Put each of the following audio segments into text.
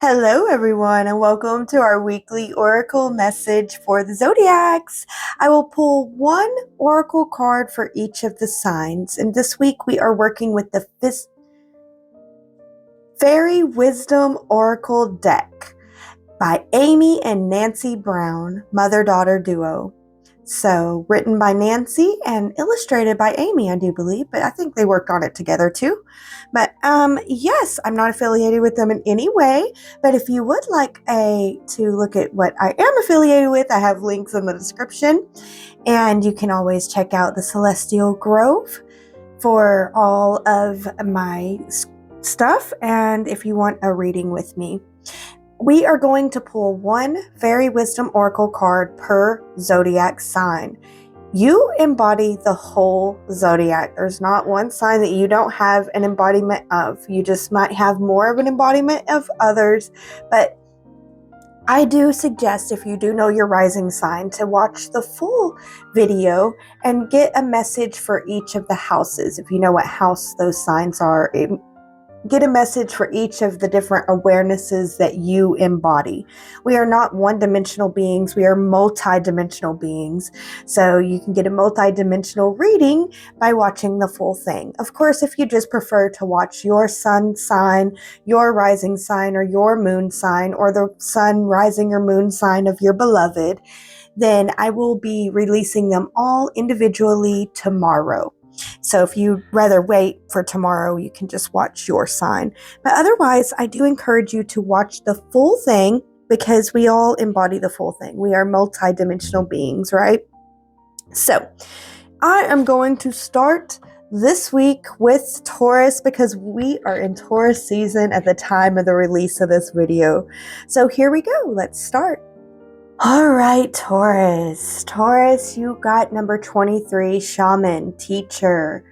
Hello, everyone, and welcome to our weekly oracle message for the zodiacs. I will pull one oracle card for each of the signs, and this week we are working with the Fairy Wisdom Oracle deck by Amy and Nancy Brown, mother-daughter duo. So, written by Nancy and illustrated by Amy, I do believe, but I think they worked on it together too. But yes, I'm not affiliated with them in any way. But if you would like to look at what I am affiliated with, I have links in the description, and you can always check out the Celestial Grove for all of my stuff. And if you want a reading with me, we are going to pull one Fairy Wisdom Oracle card per zodiac sign. You embody the whole zodiac. There's not one sign that you don't have an embodiment of. You just might have more of an embodiment of others. But I do suggest, if you do know your rising sign, to watch the full video and get a message for each of the houses. If you know what house those signs are, get a message for each of the different awarenesses that you embody. We are not one-dimensional beings. We are multi-dimensional beings. So you can get a multi-dimensional reading by watching the full thing. Of course, if you just prefer to watch your sun sign, your rising sign, or your moon sign, or the sun, rising, or moon sign of your beloved, then I will be releasing them all individually tomorrow. So if you'd rather wait for tomorrow, you can just watch your sign. But otherwise, I do encourage you to watch the full thing because we all embody the full thing. We are multi-dimensional beings, right? So I am going to start this week with Taurus because we are in Taurus season at the time of the release of this video. So here we go. Let's start. All right, Taurus. Taurus, you got number 23, Shaman, Teacher.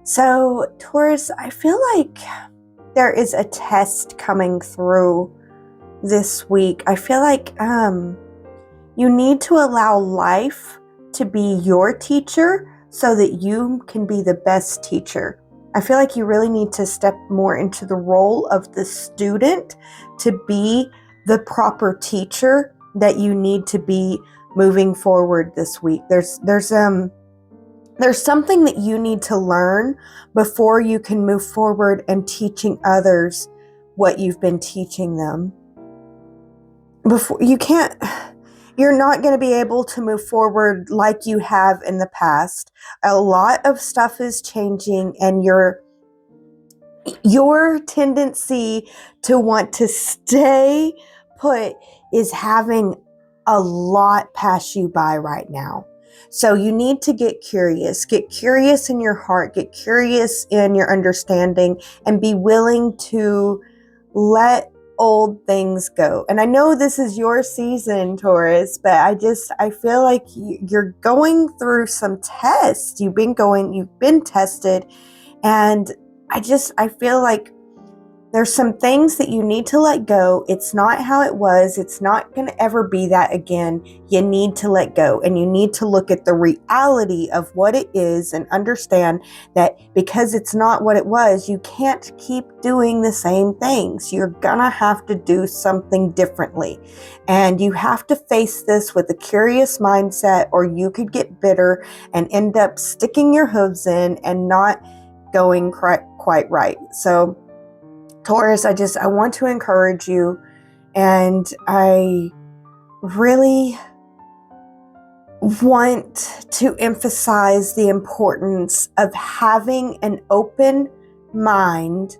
So, Taurus, I feel like there is a test coming through this week. I feel like you need to allow life to be your teacher so that you can be the best teacher. I feel like you really need to step more into the role of the student to be the proper teacher that you need to be moving forward this week. There's something that you need to learn before you can move forward and teaching others what you've been teaching them. You're not going to be able to move forward like you have in the past. A lot of stuff is changing, and your tendency to want to stay put is having a lot pass you by right now. So you need to get curious in your heart, get curious in your understanding, and be willing to let old things go. And I know this is your season, Taurus, but I feel like you're going through some tests. You've been tested, and I feel like there's some things that you need to let go. It's not how it was. It's not going to ever be that again. You need to let go, and you need to look at the reality of what it is and understand that because it's not what it was, you can't keep doing the same things. You're going to have to do something differently, and you have to face this with a curious mindset, or you could get bitter and end up sticking your hooves in and not going quite right. So Taurus, I want to encourage you, and I really want to emphasize the importance of having an open mind,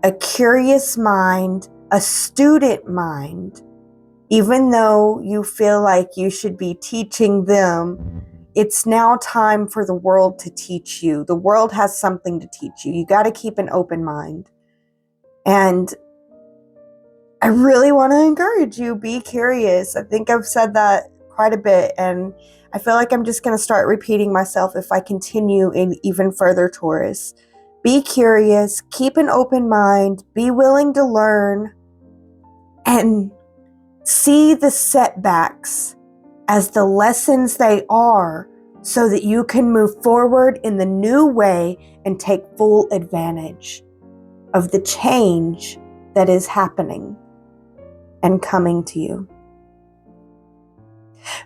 a curious mind, a student mind. Even though you feel like you should be teaching them, it's now time for the world to teach you. The world has something to teach you. You got to keep an open mind. And I really want to encourage you, be curious. I think I've said that quite a bit, and I feel like I'm just going to start repeating myself if I continue in even further, Taurus. Be curious, keep an open mind, be willing to learn, and see the setbacks as the lessons they are so that you can move forward in the new way and take full advantage of the change that is happening. and coming to you.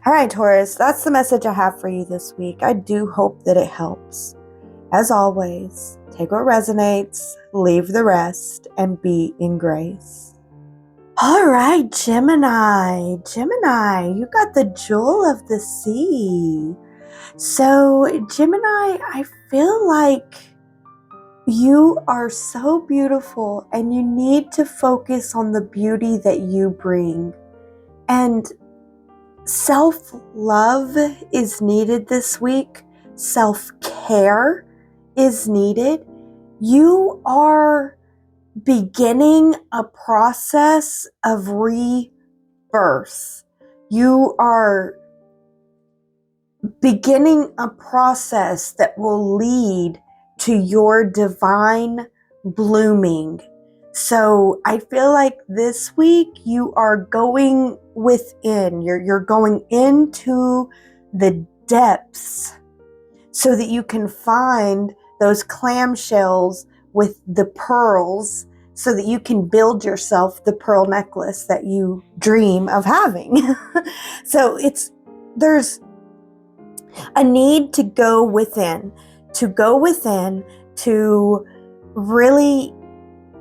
All right, Taurus, that's the message I have for you this week. I do hope that it helps. As always, take what resonates, leave the rest, and be in grace. All right, Gemini. Gemini, you got the jewel of the sea. So, Gemini, I feel like you are so beautiful and you need to focus on the beauty that you bring. And self-love is needed this week. Self-care is needed. You are beginning a process of rebirth. You are beginning a process that will lead to your divine blooming. So I feel like this week you are going within, you're going into the depths so that you can find those clamshells with the pearls so that you can build yourself the pearl necklace that you dream of having. So there's a need to go within, to really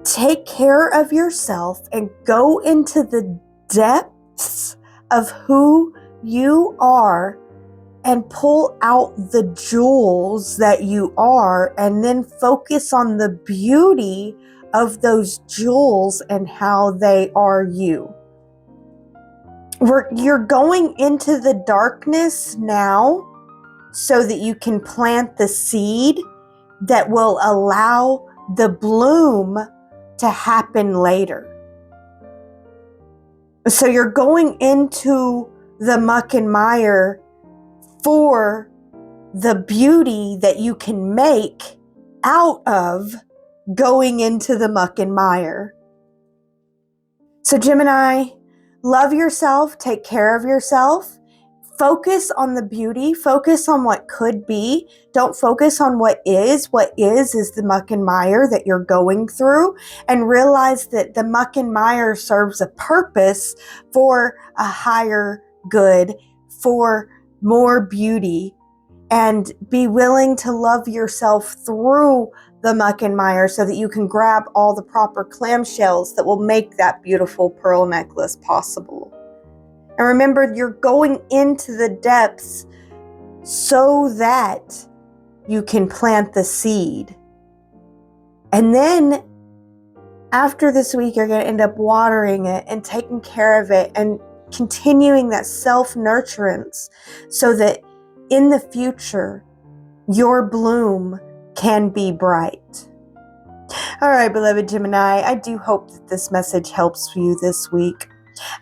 take care of yourself and go into the depths of who you are and pull out the jewels that you are, and then focus on the beauty of those jewels and how they are you. You're going into the darkness now so that you can plant the seed that will allow the bloom to happen later. So you're going into the muck and mire for the beauty that you can make out of going into the muck and mire. So Gemini, love yourself, take care of yourself. Focus on the beauty, focus on what could be. Don't focus on what is. What is the muck and mire that you're going through, and realize that the muck and mire serves a purpose for a higher good, for more beauty, and be willing to love yourself through the muck and mire so that you can grab all the proper clamshells that will make that beautiful pearl necklace possible. And remember, you're going into the depths so that you can plant the seed. And then after this week, you're going to end up watering it and taking care of it and continuing that self-nurturance so that in the future, your bloom can be bright. All right, beloved Gemini, I do hope that this message helps you this week.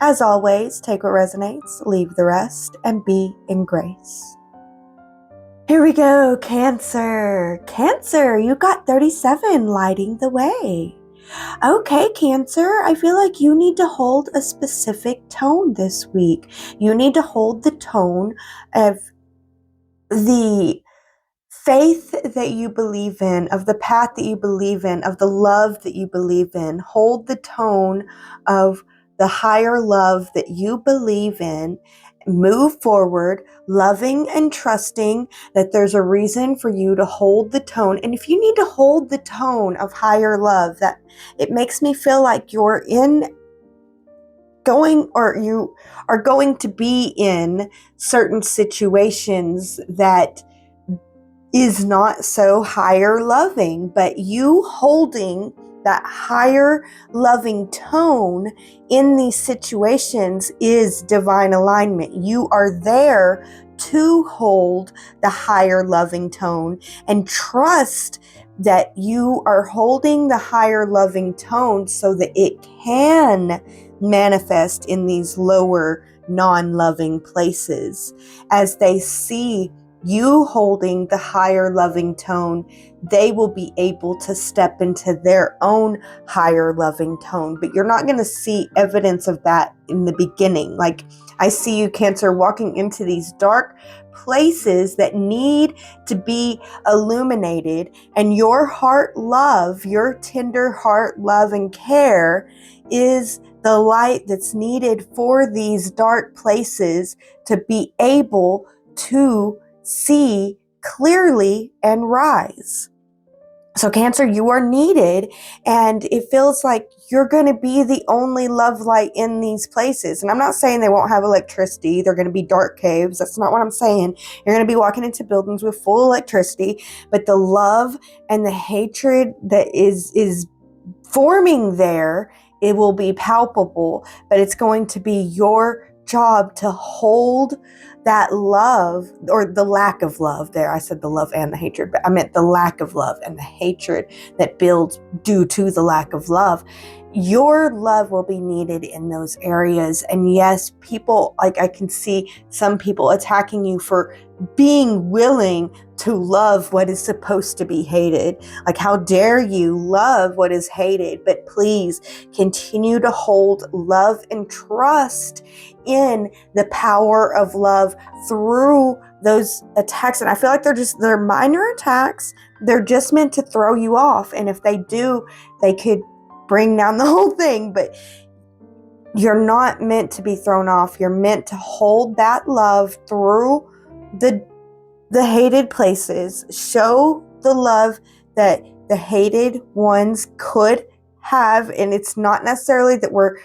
As always, take what resonates, leave the rest, and be in grace. Here we go, Cancer. Cancer, you got 37 lighting the way. Okay, Cancer, I feel like you need to hold a specific tone this week. You need to hold the tone of the faith that you believe in, of the path that you believe in, of the love that you believe in. Hold the tone of the higher love that you believe in. Move forward, loving and trusting that there's a reason for you to hold the tone. And if you need to hold the tone of higher love, that it makes me feel like you are going to be in certain situations that is not so higher loving, but you holding that higher loving tone in these situations is divine alignment. You are there to hold the higher loving tone and trust that you are holding the higher loving tone so that it can manifest in these lower non-loving places. As they see you holding the higher loving tone, they will be able to step into their own higher loving tone. But you're not going to see evidence of that in the beginning. Like, I see you, Cancer, walking into these dark places that need to be illuminated, and your heart love, your tender heart love and care is the light that's needed for these dark places to be able to see clearly and rise. So Cancer, you are needed, and it feels like you're going to be the only love light in these places. And I'm not saying they won't have electricity. They're going to be dark caves. That's not what I'm saying. You're going to be walking into buildings with full electricity, but the love and the hatred that is forming there, it will be palpable, but it's going to be your job to hold that love, or the lack of love there. I said the love and the hatred, but I meant the lack of love and the hatred that builds due to the lack of love. Your love will be needed in those areas. And yes, people, like I can see some people attacking you for being willing to love what is supposed to be hated. Like, how dare you love what is hated? But please continue to hold love and trust in the power of love through those attacks. And I feel like they're minor attacks. They're just meant to throw you off. And if they do, they could bring down the whole thing. But you're not meant to be thrown off. You're meant to hold that love through the hated places. Show the love that the hated ones could have. And it's not necessarily that we're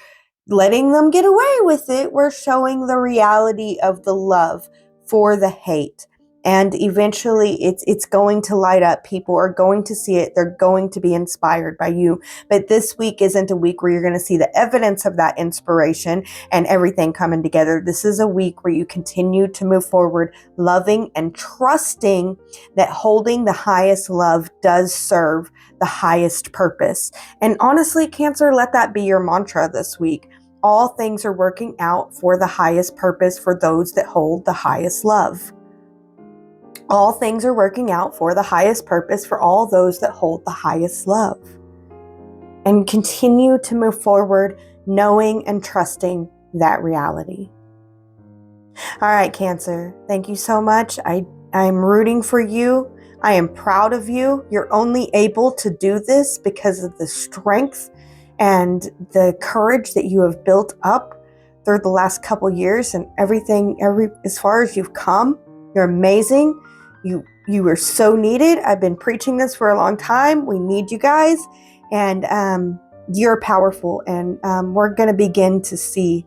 letting them get away with it. We're showing the reality of the love for the hate. And eventually it's going to light up. People are going to see it. They're going to be inspired by you. But this week isn't a week where you're going to see the evidence of that inspiration and everything coming together. This is a week where you continue to move forward, loving and trusting that holding the highest love does serve the highest purpose. And honestly, Cancer, let that be your mantra this week. All things are working out for the highest purpose for those that hold the highest love. All things are working out for the highest purpose for all those that hold the highest love. And continue to move forward, knowing and trusting that reality. All right, Cancer, thank you so much. I'm rooting for you. I am proud of you. You're only able to do this because of the strength and the courage that you have built up through the last couple years, and as far as you've come. You're amazing. You are so needed. I've been preaching this for a long time. We need you guys, and you're powerful, and we're going to begin to see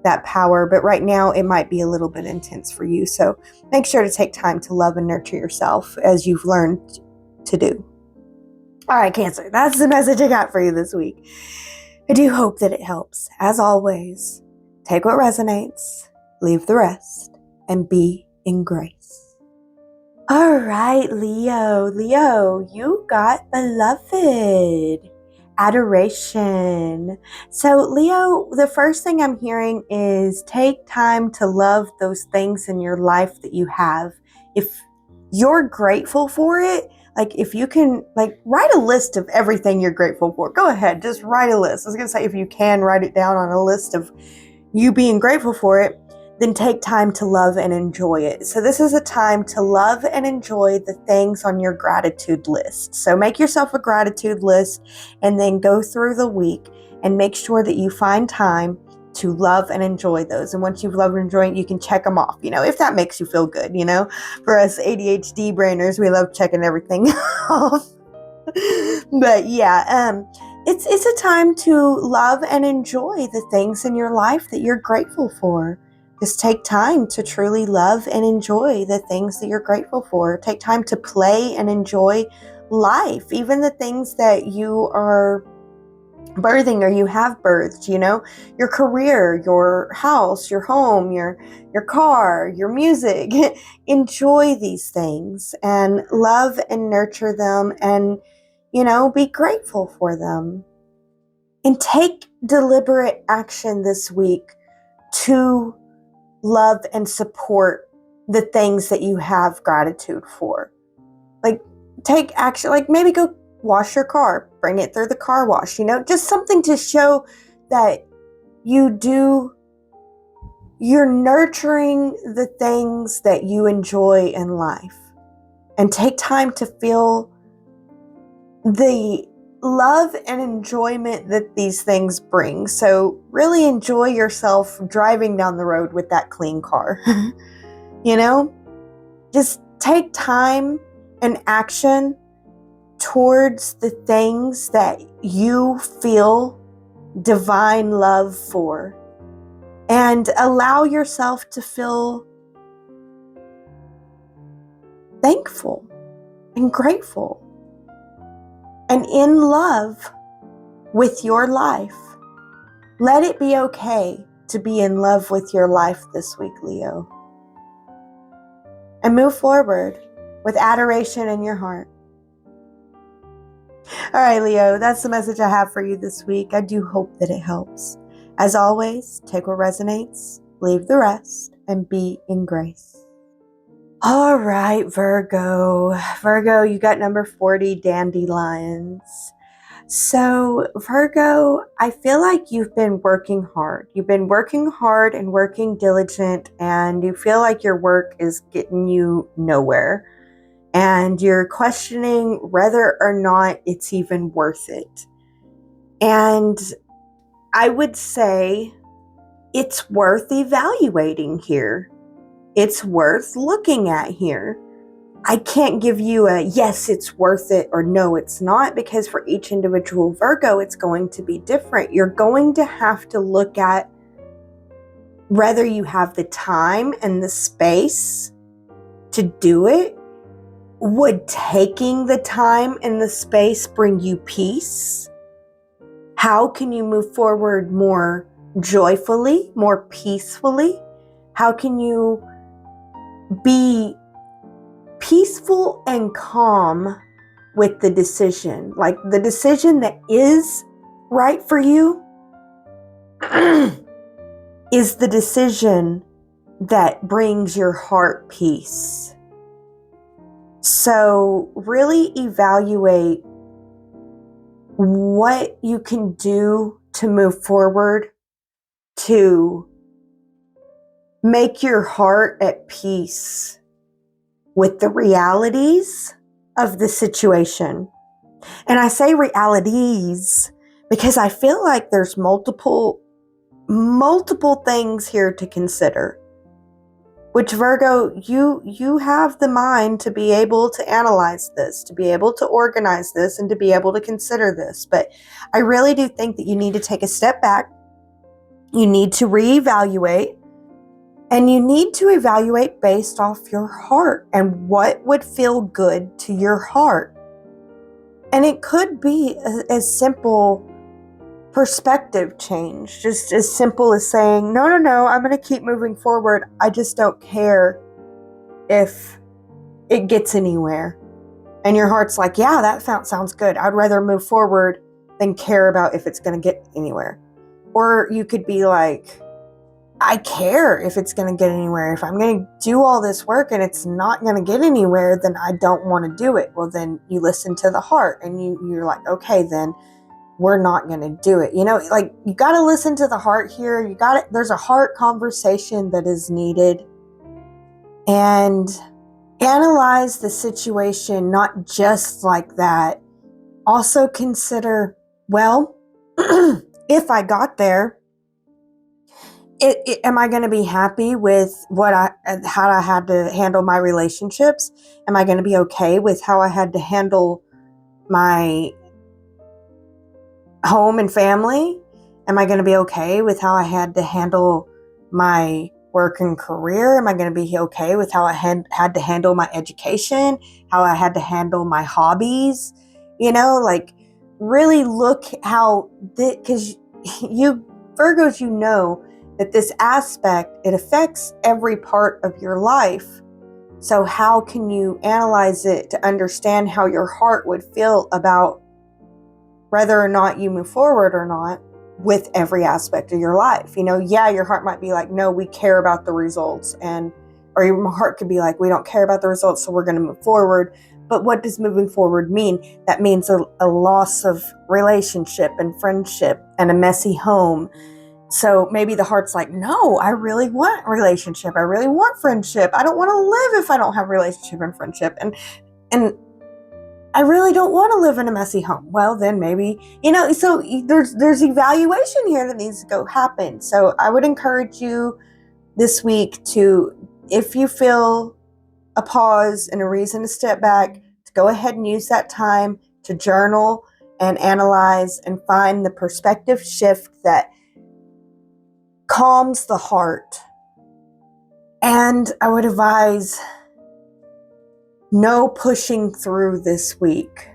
that power. But right now, it might be a little bit intense for you. So make sure to take time to love and nurture yourself as you've learned to do. All right, Cancer, that's the message I got for you this week. I do hope that it helps. As always, take what resonates, leave the rest, and be in grace. All right, Leo. Leo, you got beloved. Adoration. So, Leo, the first thing I'm hearing is take time to love those things in your life that you have. If you're grateful for it, like if you can, like, write a list of everything you're grateful for. Go ahead, just write a list. I was going to say, if you can write it down on a list of you being grateful for it, then take time to love and enjoy it. So this is a time to love and enjoy the things on your gratitude list. So make yourself a gratitude list and then go through the week and make sure that you find time to love and enjoy those. And once you've loved and enjoyed it, you can check them off, if that makes you feel good, For us ADHD brainers, we love checking everything off. But yeah, it's a time to love and enjoy the things in your life that you're grateful for. Just take time to truly love and enjoy the things that you're grateful for. Take time to play and enjoy life, even the things that you are birthing or you have birthed, your career, your house, your home, your car, your music. Enjoy these things and love and nurture them and, be grateful for them. And take deliberate action this week to love and support the things that you have gratitude for. Like, take action, like maybe go wash your car, bring it through the car wash, just something to show that you do you're nurturing the things that you enjoy in life, and take time to feel the love and enjoyment that these things bring. So really enjoy yourself driving down the road with that clean car. You know, just take time and action towards the things that you feel divine love for, and allow yourself to feel thankful and grateful and in love with your life. Let it be okay to be in love with your life this week, Leo. And move forward with adoration in your heart. All right, Leo, that's the message I have for you this week. I do hope that it helps. As always, take what resonates, leave the rest, and be in grace. All right, Virgo. Virgo, you got number 40, dandelions. So, Virgo, I feel like you've been working hard. You've been working hard and working diligent, and you feel like your work is getting you nowhere. And you're questioning whether or not it's even worth it. And I would say it's worth evaluating here. It's worth looking at here. I can't give you a yes, it's worth it, or no, it's not, because for each individual Virgo, it's going to be different. You're going to have to look at whether you have the time and the space to do it. Would taking the time and the space bring you peace? How can you move forward more joyfully, more peacefully? How can you be peaceful and calm with the decision? Like the decision that is right for you is the decision that brings your heart peace. So really evaluate what you can do to move forward to make your heart at peace with the realities of the situation. And I say realities because I feel like there's multiple things here to consider. Which, Virgo, you have the mind to be able to analyze this, to be able to organize this, and to be able to consider this. But I really do think that you need to take a step back. You need to reevaluate. And you need to evaluate based off your heart and what would feel good to your heart. And it could be as simple perspective change, just as simple as saying, no, I'm going to keep moving forward. I just don't care if it gets anywhere. And your heart's like, yeah, that sounds good. I'd rather move forward than care about if it's going to get anywhere. Or you could be like, I care if it's going to get anywhere. If I'm going to do all this work and it's not going to get anywhere, then I don't want to do it. Well, then you listen to the heart and you're like, okay, then we're not going to do it. You know, like you got to listen to the heart here. There's a heart conversation that is needed, and analyze the situation, not just like that. Also consider, well, if I got there, am I going to be happy with how I had to handle my relationships? Am I going to be okay with how I had to handle my home and family? Am I going to be okay with how I had to handle my work and career? Am I going to be okay with how I had to handle my education? How I had to handle my hobbies? You know, like really look how, because you Virgos, you know that this aspect, it affects every part of your life. So how can you analyze it to understand how your heart would feel about whether or not you move forward or not with every aspect of your life? You know, yeah, your heart might be like, no, we care about the results. Or your heart could be like, we don't care about the results, so we're going to move forward. But what does moving forward mean? That means a loss of relationship and friendship and a messy home So maybe the heart's like, no, I really want relationship. I really want friendship. I don't want to live if I don't have relationship and friendship. And I really don't want to live in a messy home. Well, then maybe, so there's evaluation here that needs to go happen. So I would encourage you this week to, if you feel a pause and a reason to step back, to go ahead and use that time to journal and analyze and find the perspective shift that calms the heart. And I would advise no pushing through this week.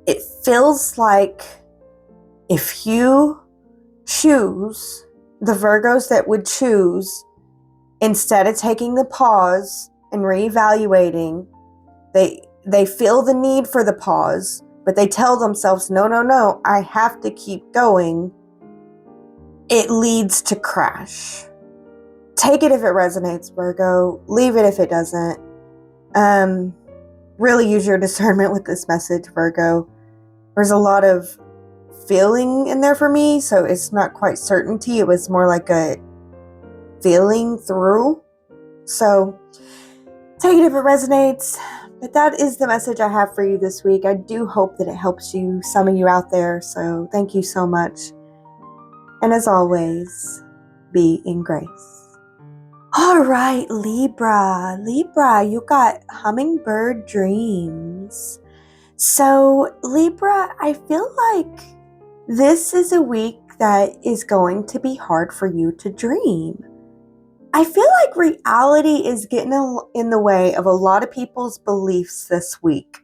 It feels like if you choose, the Virgos that would choose, instead of taking the pause and reevaluating, they feel the need for the pause, but they tell themselves, no, I have to keep going. It leads to crash. Take it if it resonates, Virgo. Leave it if it doesn't. Really use your discernment with this message, Virgo. There's a lot of feeling in there for me, so it's not quite certainty. It was more like a feeling through. So take it if it resonates. But that is the message I have for you this week. I do hope that it helps you, some of you out there. So thank you so much. And as always, be in grace. All right, Libra, you got hummingbird dreams. So Libra, I feel like this is a week that is going to be hard for you to dream. I feel like reality is getting in the way of a lot of people's beliefs this week.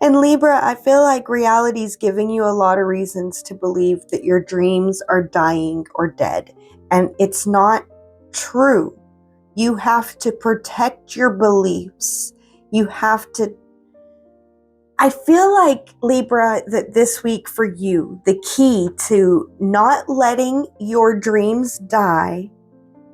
And Libra, I feel like reality is giving you a lot of reasons to believe that your dreams are dying or dead. And it's not true. You have to protect your beliefs. I feel like, Libra, that this week for you, the key to not letting your dreams die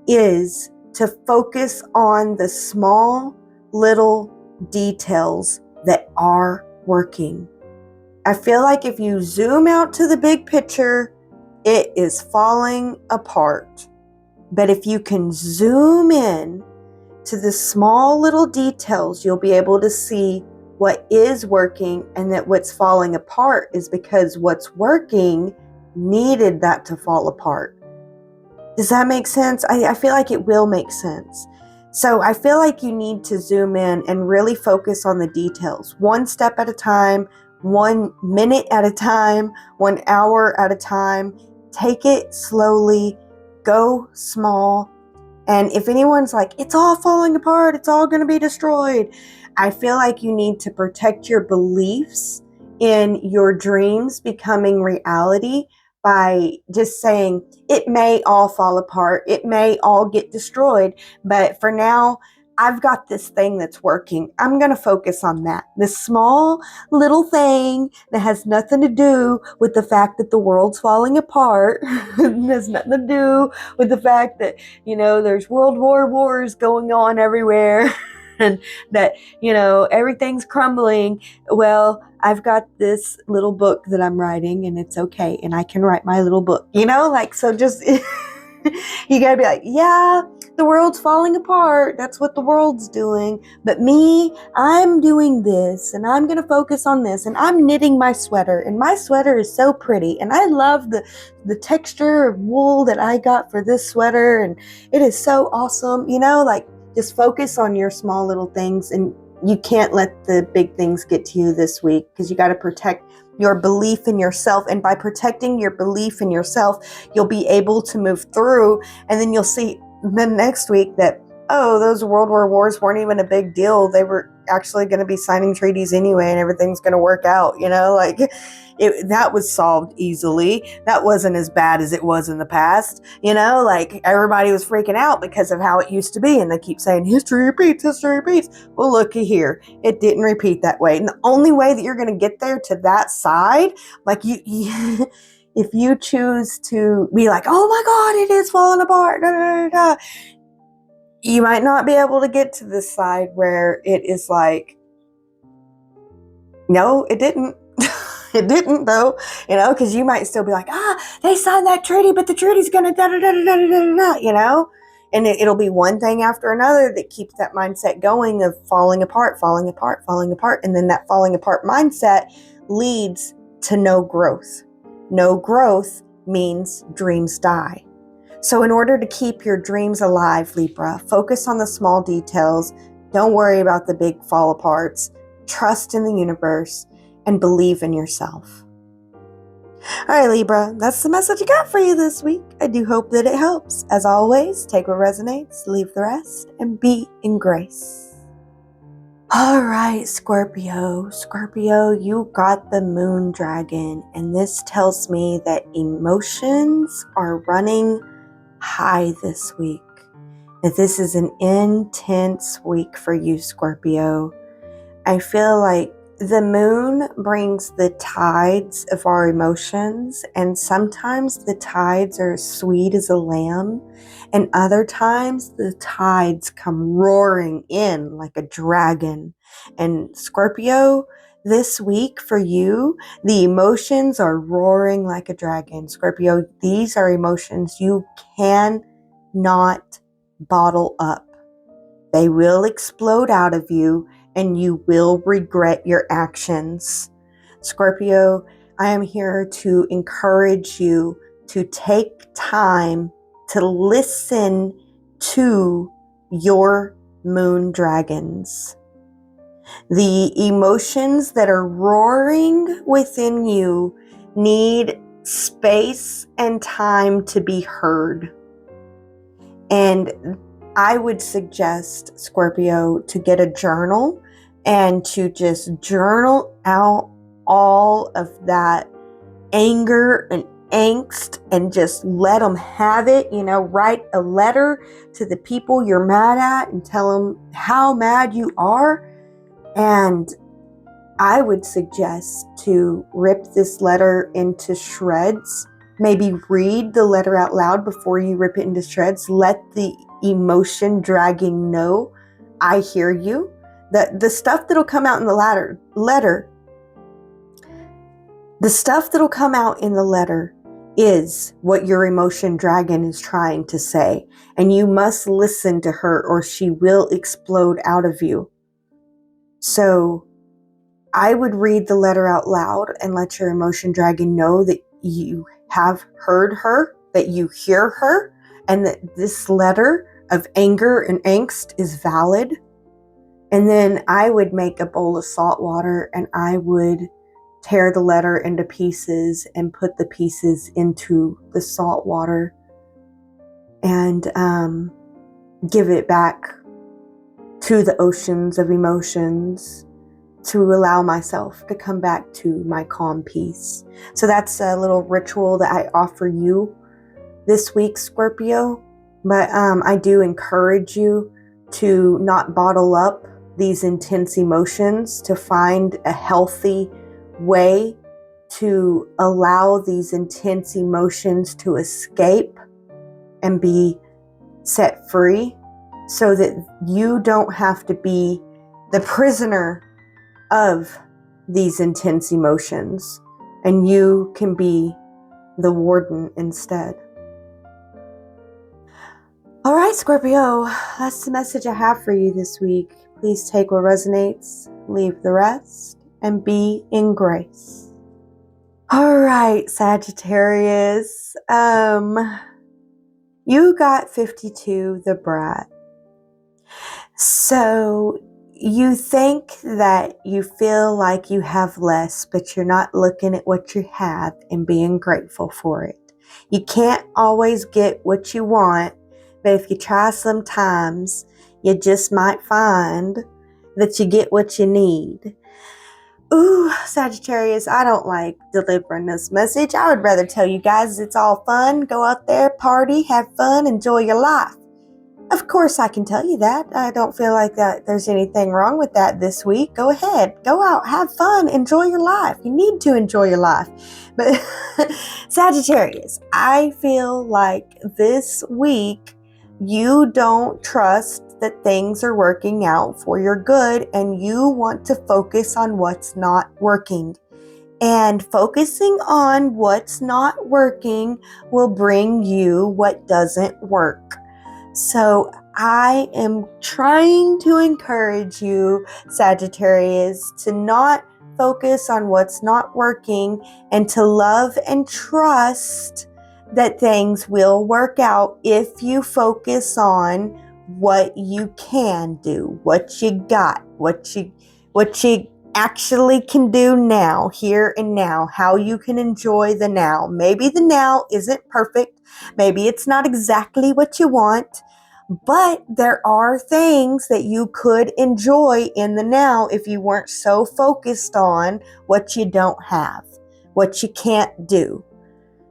is to focus on the small little details that are working. I feel like if you zoom out to the big picture, it is falling apart. But if you can zoom in to the small little details, you'll be able to see what is working, and that what's falling apart is because what's working needed that to fall apart. Does that make sense? I feel like it will make sense. So I feel like you need to zoom in and really focus on the details. One step at a time, 1 minute at a time, 1 hour at a time. Take it slowly, go small. And if anyone's like, it's all falling apart, it's all going to be destroyed, I feel like you need to protect your beliefs in your dreams becoming reality by just saying, it may all fall apart, it may all get destroyed, but for now, I've got this thing that's working. I'm going to focus on that. This small little thing that has nothing to do with the fact that the world's falling apart. It has nothing to do with the fact that, there's world wars going on everywhere and that, everything's crumbling. Well, I've got this little book that I'm writing and it's okay. And I can write my little book, so just, you gotta be like, yeah, the world's falling apart. That's what the world's doing. But me, I'm doing this and I'm going to focus on this and I'm knitting my sweater and my sweater is so pretty. And I love the texture of wool that I got for this sweater. And it is so awesome. Just focus on your small little things, and you can't let the big things get to you this week because you got to protect your belief in yourself. And by protecting your belief in yourself, you'll be able to move through. And then you'll see the next week that, those World War wars weren't even a big deal. They were actually going to be signing treaties anyway, and everything's going to work out, that was solved easily. That wasn't as bad as it was in the past, everybody was freaking out because of how it used to be. And they keep saying, history repeats. Well, looky here. It didn't repeat that way. And the only way that you're going to get there to that side, you if you choose to be like, oh my God, it is falling apart, you might not be able to get to this side where it is like, no, it didn't. It didn't though, because you might still be like, they signed that treaty, but the treaty's going to da-da-da-da-da-da-da, And it'll be one thing after another that keeps that mindset going of falling apart, falling apart, falling apart. And then that falling apart mindset leads to no growth. No growth means dreams die. So in order to keep your dreams alive, Libra, focus on the small details. Don't worry about the big fall aparts. Trust in the universe and believe in yourself. All right, Libra, that's the message I got for you this week. I do hope that it helps. As always, take what resonates, leave the rest, and be in grace. All right, Scorpio. Scorpio, you got the moon dragon, and this tells me that emotions are running high this week. That this is an intense week for you, Scorpio. I feel like the moon brings the tides of our emotions, and sometimes the tides are as sweet as a lamb, and other times the tides come roaring in like a dragon. And Scorpio, this week for you, the emotions are roaring like a dragon. Scorpio, these are emotions you cannot bottle up. They will explode out of you, and you will regret your actions. Scorpio, I am here to encourage you to take time to listen to your moon dragons. The emotions that are roaring within you need space and time to be heard. And I would suggest, Scorpio, to get a journal and to just journal out all of that anger and angst and just let them have it. Write a letter to the people you're mad at and tell them how mad you are. And I would suggest to rip this letter into shreds. Maybe read the letter out loud before you rip it into shreds. Let the emotion dragging know, I hear you. The stuff that'll come out in the letter, the stuff that'll come out in the letter is what your emotion dragon is trying to say. And you must listen to her or she will explode out of you. So I would read the letter out loud and let your emotion dragon know that you have heard her, that you hear her, and that this letter of anger and angst is valid. And then I would make a bowl of salt water and I would tear the letter into pieces and put the pieces into the salt water and give it back to the oceans of emotions to allow myself to come back to my calm peace. So that's a little ritual that I offer you this week, Scorpio. But I do encourage you to not bottle up these intense emotions, to find a healthy way to allow these intense emotions to escape and be set free so that you don't have to be the prisoner of these intense emotions and you can be the warden instead. All right, Scorpio, that's the message I have for you this week. Please take what resonates, leave the rest, and be in grace. All right, Sagittarius. You got 52, the brat. So you think that you feel like you have less, but you're not looking at what you have and being grateful for it. You can't always get what you want, but if you try sometimes, you just might find that you get what you need. Ooh, Sagittarius, I don't like delivering this message. I would rather tell you guys it's all fun. Go out there, party, have fun, enjoy your life. Of course, I can tell you that. I don't feel like that there's anything wrong with that this week. Go ahead. Go out. Have fun. Enjoy your life. You need to enjoy your life. But Sagittarius, I feel like this week you don't trust that things are working out for your good and you want to focus on what's not working. And focusing on what's not working will bring you what doesn't work. So I am trying to encourage you, Sagittarius, to not focus on what's not working and to love and trust that things will work out if you focus on what you can do, what you got, what you actually can do now, here and now, how you can enjoy the now. Maybe the now isn't perfect. Maybe it's not exactly what you want, but there are things that you could enjoy in the now if you weren't so focused on what you don't have, what you can't do.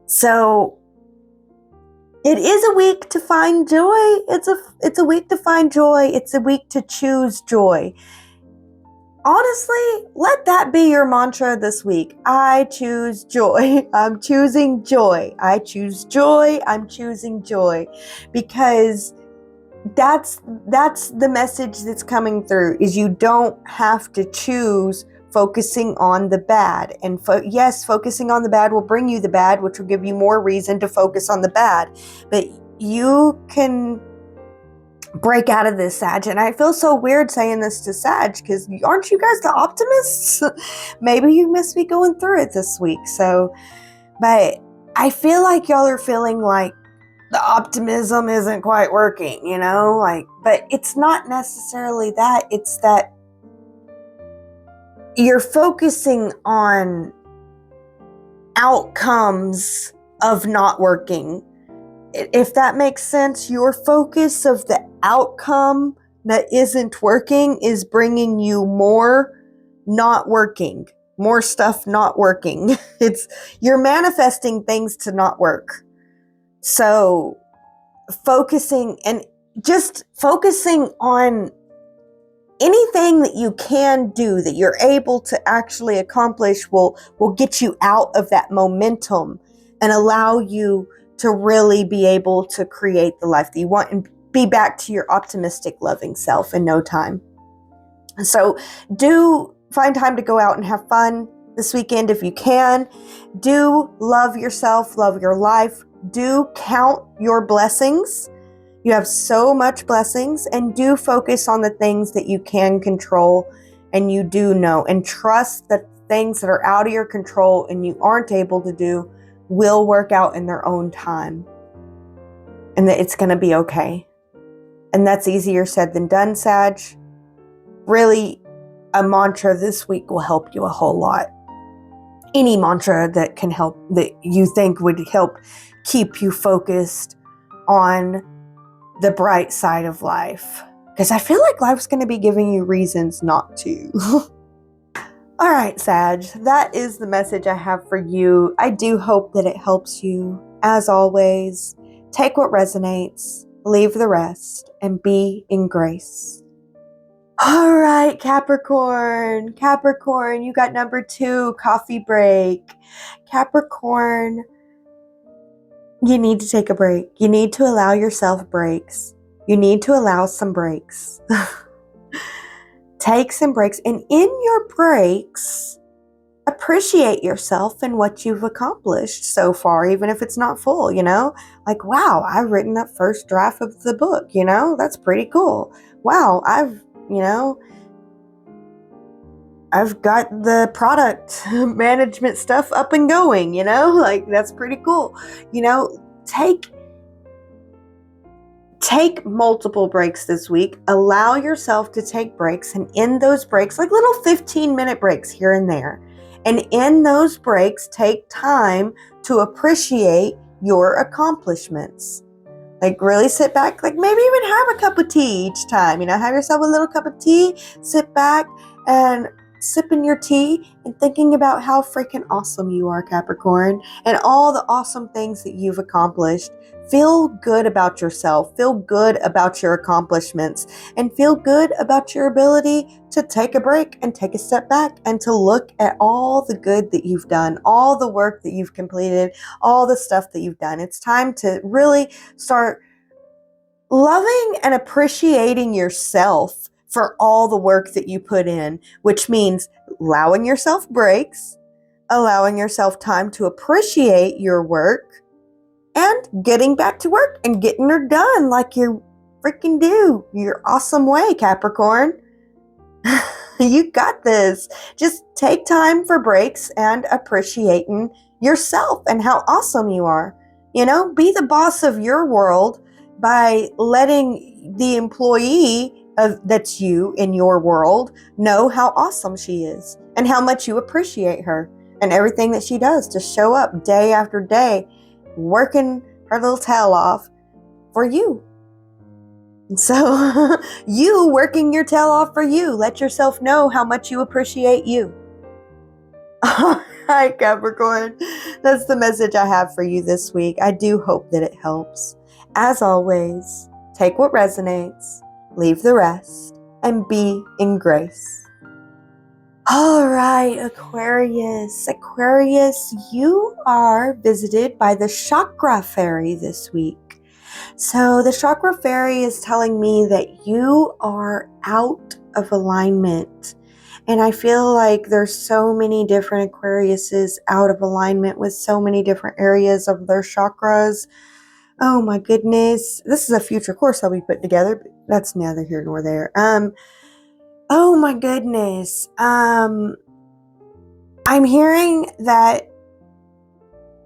So it is a week to find joy. It's a week to find joy. It's a week to choose joy. Honestly, let that be your mantra this week. I choose joy. I'm choosing joy. I choose joy. I'm choosing joy. Because that's the message that's coming through, is you don't have to choose focusing on the bad. And yes, focusing on the bad will bring you the bad, which will give you more reason to focus on the bad. But you can break out of this, Sag. And I feel so weird saying this to Sag, because aren't you guys the optimists? Maybe you must be going through it this week. So, but I feel like y'all are feeling like the optimism isn't quite working, but it's not necessarily that. It's that you're focusing on outcomes of not working. If that makes sense, your focus of the outcome that isn't working is bringing you more not working, more stuff not working. You're manifesting things to not work. So focusing on anything that you can do, that you're able to actually accomplish, will get you out of that momentum and allow you to really be able to create the life that you want and be back to your optimistic, loving self in no time. So do find time to go out and have fun this weekend if you can. Do love yourself, love your life. Do count your blessings. You have so much blessings, and do focus on the things that you can control and you do know, and trust that things that are out of your control and you aren't able to do will work out in their own time, and that it's going to be okay. And that's easier said than done, Sag. Really, a mantra this week will help you a whole lot. Any mantra that can help, that you think would help keep you focused on the bright side of life. Because I feel like life's going to be giving you reasons not to. All right, Sag, that is the message I have for you. I do hope that it helps you. As always, take what resonates, leave the rest, and be in grace. All right, Capricorn, you got number 2, coffee break. Capricorn, you need to take a break. You need to allow yourself breaks. You need to allow some breaks. Take some breaks. And in your breaks, appreciate yourself and what you've accomplished so far, even if it's not full, Like, wow, I've written that first draft of the book, That's pretty cool. Wow, I've got the product management stuff up and going, Like, that's pretty cool. Take multiple breaks this week. Allow yourself to take breaks, and in those breaks, like little 15-minute breaks here and there. And in those breaks, take time to appreciate your accomplishments. Like, really sit back, like maybe even have a cup of tea each time, have yourself a little cup of tea, sit back and sipping your tea and thinking about how freaking awesome you are, Capricorn, and all the awesome things that you've accomplished. Feel good about yourself, feel good about your accomplishments, and feel good about your ability to take a break and take a step back and to look at all the good that you've done, all the work that you've completed, all the stuff that you've done. It's time to really start loving and appreciating yourself for all the work that you put in, which means allowing yourself breaks, allowing yourself time to appreciate your work, and getting back to work and getting her done like you freaking do. Your awesome way, Capricorn. You got this. Just take time for breaks and appreciating yourself and how awesome you are. Be the boss of your world by letting the employee that's you in your world know how awesome she is and how much you appreciate her and everything that she does to show up day after day, working her little tail off for you. So you working your tail off for you. Let yourself know how much you appreciate you. All right, Capricorn. That's the message I have for you this week. I do hope that it helps. As always, take what resonates, leave the rest, and be in grace. All right, Aquarius. Aquarius, you are visited by the chakra fairy this week. So the chakra fairy is telling me that you are out of alignment. And I feel like there's so many different Aquariuses out of alignment with so many different areas of their chakras. Oh my goodness. This is a future course I'll be putting together, but that's neither here nor there. Oh my goodness. I'm hearing that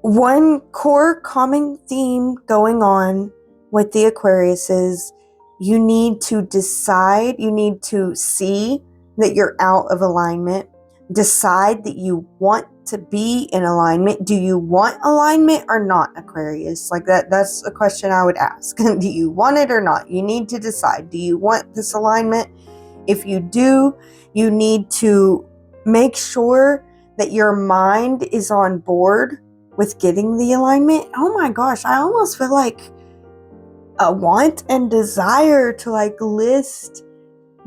one core common theme going on with the Aquariuses, you need to decide, you need to see that you're out of alignment. Decide that you want to be in alignment. Do you want alignment or not, Aquarius? Like that's a question I would ask. Do you want it or not? You need to decide. Do you want this alignment? If you do, you need to make sure that your mind is on board with getting the alignment. Oh my gosh, I almost feel like a want and desire to list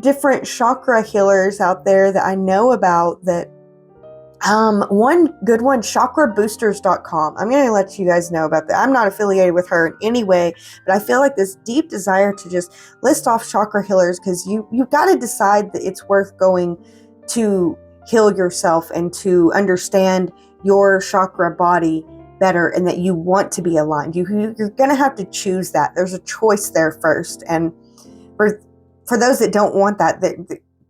different chakra healers out there that I know about. That one good one, chakraboosters.com. I'm going to let you guys know about that. I'm not affiliated with her in any way, but I feel like this deep desire to just list off chakra healers, because you've got to decide that it's worth going to heal yourself and to understand your chakra body better, and that you want to be aligned. You're going to have to choose that. There's a choice there first. And for those that don't want that,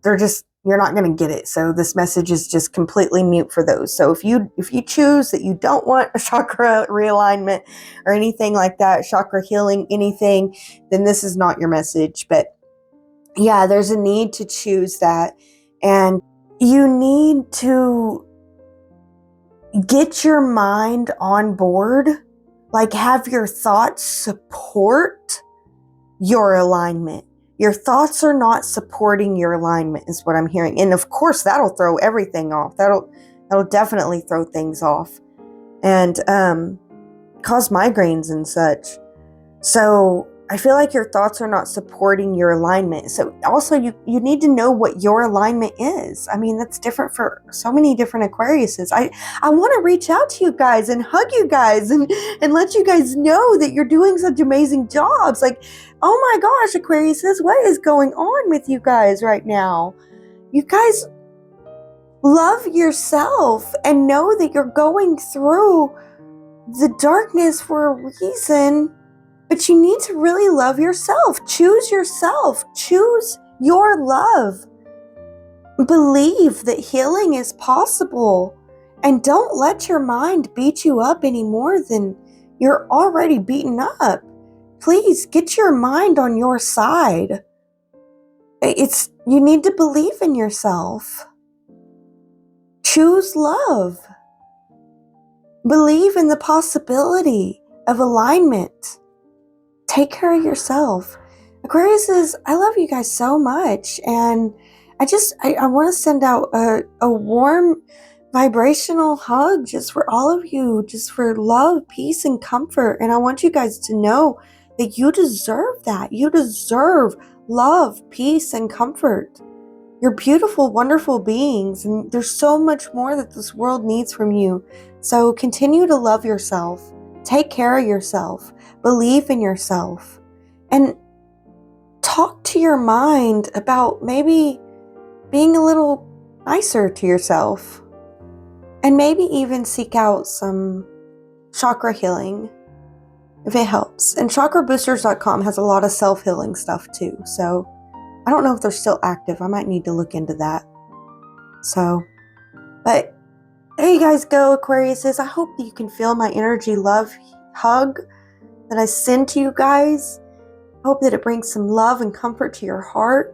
they're just, you're not going to get it. So this message is just completely mute for those. So if you choose that you don't want a chakra realignment or anything like that, chakra healing, anything, then this is not your message. But yeah, there's a need to choose that. And you need to get your mind on board, have your thoughts support your alignment. Your thoughts are not supporting your alignment is what I'm hearing. And of course, that'll throw everything off. That'll definitely throw things off and cause migraines and such. So I feel like your thoughts are not supporting your alignment. So also you need to know what your alignment is. I mean, that's different for so many different Aquariuses. I want to reach out to you guys and hug you guys and let you guys know that you're doing such amazing jobs. Oh my gosh, Aquariuses, what is going on with you guys right now? You guys love yourself and know that you're going through the darkness for a reason. But you need to really love yourself. Choose yourself. Choose your love. Believe that healing is possible. And don't let your mind beat you up any more than you're already beaten up. Please get your mind on your side. You need to believe in yourself. Choose love. Believe in the possibility of alignment. Take care of yourself. Aquariuses, I love you guys so much. And I want to send out a warm vibrational hug just for all of you, just for love, peace, and comfort. And I want you guys to know that you deserve that. You deserve love, peace, and comfort. You're beautiful, wonderful beings. And there's so much more that this world needs from you. So continue to love yourself. Take care of yourself. Believe in yourself. And talk to your mind about maybe being a little nicer to yourself. And maybe even seek out some chakra healing if it helps. And chakraboosters.com has a lot of self-healing stuff too. So I don't know if they're still active. I might need to look into that. So, but there you guys go, Aquariuses. I hope that you can feel my energy, love, hug that I send to you guys. I hope that it brings some love and comfort to your heart.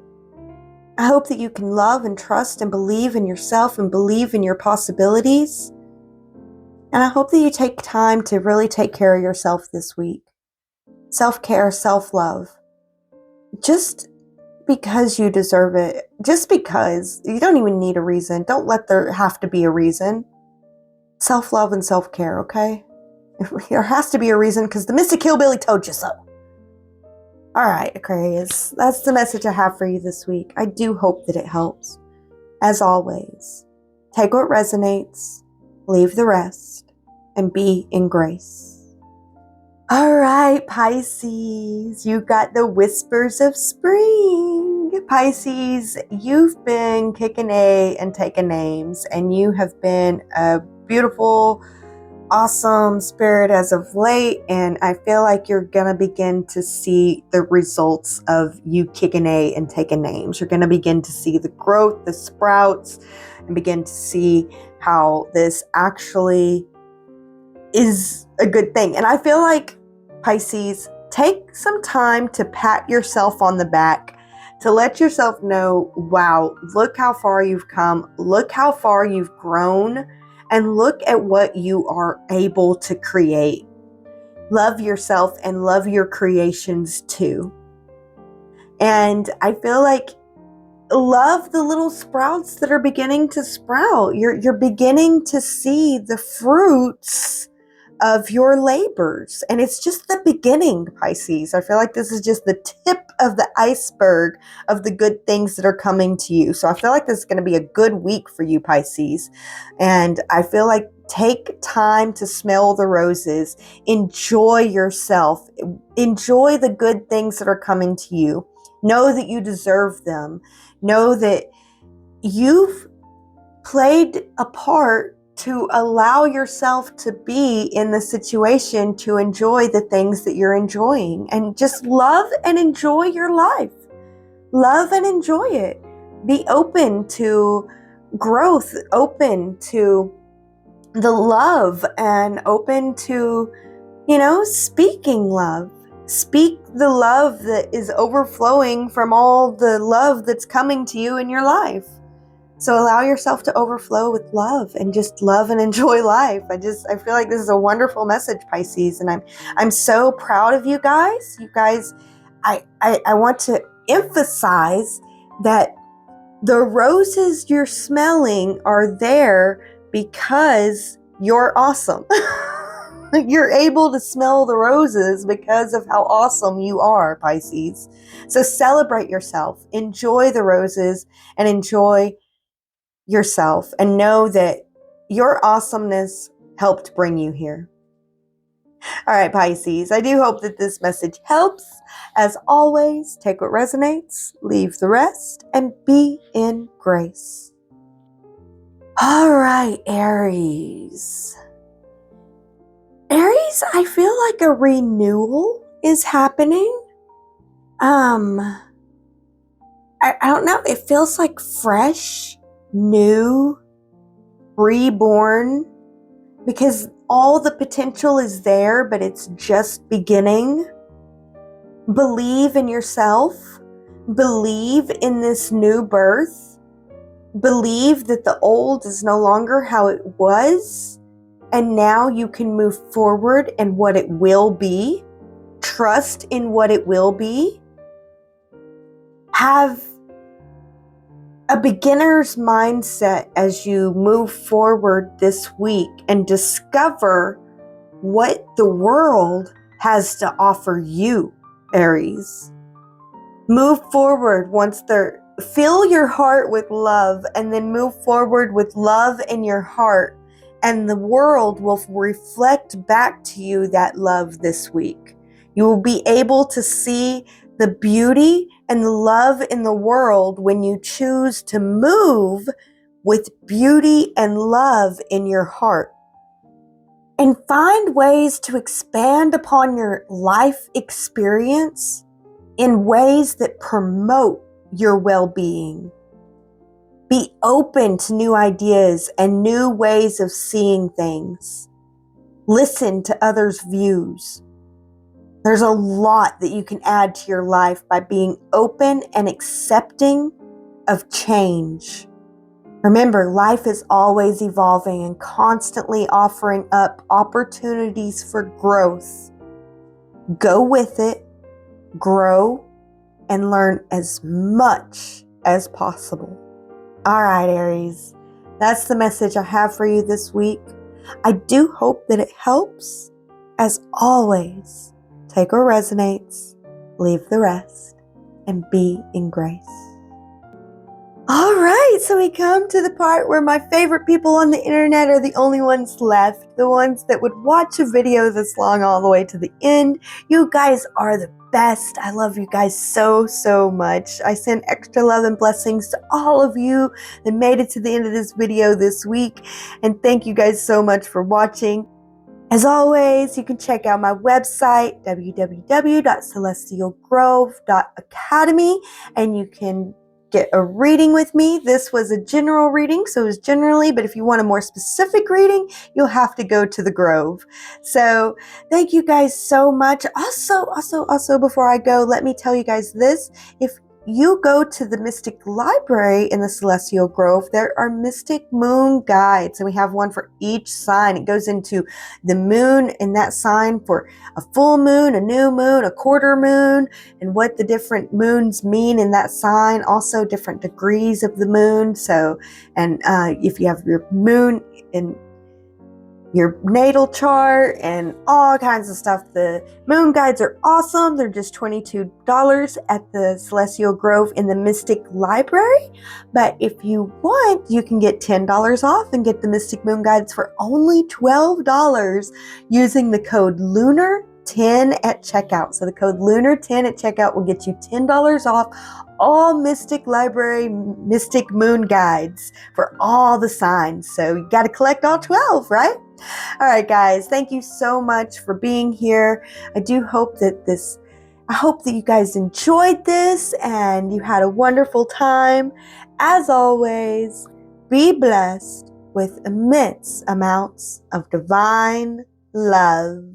I hope that you can love and trust and believe in yourself and believe in your possibilities. And I hope that you take time to really take care of yourself this week. Self-care, self-love. Just because you deserve it. Just because. You don't even need a reason. Don't let there have to be a reason. Self-love and self-care, okay? There has to be a reason because the Mystic Hillbilly told you so. All right, Aquarius. That's the message I have for you this week. I do hope that it helps. As always, take what resonates, leave the rest, and be in grace. All right, Pisces, you got the whispers of spring. Pisces, you've been kicking A and taking names, and you have been a beautiful, awesome spirit as of late, and I feel like you're gonna begin to see the results of you kicking A and taking names. You're gonna begin to see the growth, the sprouts, and begin to see how this actually is a good thing. And I feel like, Pisces, take some time to pat yourself on the back, to let yourself know, wow, look how far you've come, look how far you've grown, and look at what you are able to create. Love yourself and love your creations too. And I feel like love the little sprouts that are beginning to sprout. You're beginning to see the fruits of your labors. And it's just the beginning, Pisces. I feel like this is just the tip of the iceberg of the good things that are coming to you. So I feel like this is going to be a good week for you, Pisces. And I feel like take time to smell the roses. Enjoy yourself. Enjoy the good things that are coming to you. Know that you deserve them. Know that you've played a part to allow yourself to be in the situation to enjoy the things that you're enjoying, and just love and enjoy your life. Love and enjoy it. Be open to growth, open to the love, and open to, speaking love. Speak the love that is overflowing from all the love that's coming to you in your life. So allow yourself to overflow with love and just love and enjoy life. I feel like this is a wonderful message, Pisces, and I'm so proud of you guys. You guys, I want to emphasize that the roses you're smelling are there because you're awesome. You're able to smell the roses because of how awesome you are, Pisces. So celebrate yourself, enjoy the roses, and enjoy yourself, and know that your awesomeness helped bring you here. All right, Pisces, I do hope that this message helps. As always, take what resonates, leave the rest, and be in grace. All right, Aries. Aries, I feel like a renewal is happening. I don't know. It feels like fresh, new, reborn, because all the potential is there, but it's just beginning. Believe in yourself. Believe in this new birth. Believe that the old is no longer how it was, and now you can move forward in what it will be. Trust in what it will be. Have a beginner's mindset as you move forward this week and discover what the world has to offer you, Aries. Move forward fill your heart with love, and then move forward with love in your heart, and the world will reflect back to you that love this week. You will be able to see the beauty and the love in the world when you choose to move with beauty and love in your heart. And find ways to expand upon your life experience in ways that promote your well-being. Be open to new ideas and new ways of seeing things. Listen to others' views. There's a lot that you can add to your life by being open and accepting of change. Remember, life is always evolving and constantly offering up opportunities for growth. Go with it, grow, and learn as much as possible. All right, Aries, that's the message I have for you this week. I do hope that it helps. As always, take what resonates, leave the rest, and be in grace. All right, so we come to the part where my favorite people on the internet are the only ones left, the ones that would watch a video this long all the way to the end. You guys are the best. I love you guys so, so much. I send extra love and blessings to all of you that made it to the end of this video this week. And thank you guys so much for watching. As always, you can check out my website, www.celestialgrove.academy, and you can get a reading with me. This was a general reading, so it was generally, but if you want a more specific reading, you'll have to go to the Grove. So thank you guys so much. Also, before I go, let me tell you guys this. If you go to the Mystic Library in the Celestial Grove, there are Mystic Moon Guides, and we have one for each sign. It goes into the moon in that sign for a full moon, a new moon, a quarter moon, and what the different moons mean in that sign. Also, different degrees of the moon. So, and if you have your moon in your natal chart and all kinds of stuff. The moon guides are awesome. They're just $22 at the Celestial Grove in the Mystic Library. But if you want, you can get $10 off and get the Mystic Moon Guides for only $12 using the code LUNAR10 at checkout. So the code LUNAR10 at checkout will get you $10 off all Mystic Library Mystic Moon Guides for all the signs. So you got to collect all 12, right? All right, guys, thank you so much for being here. I hope that you guys enjoyed this and you had a wonderful time. As always, be blessed with immense amounts of divine love.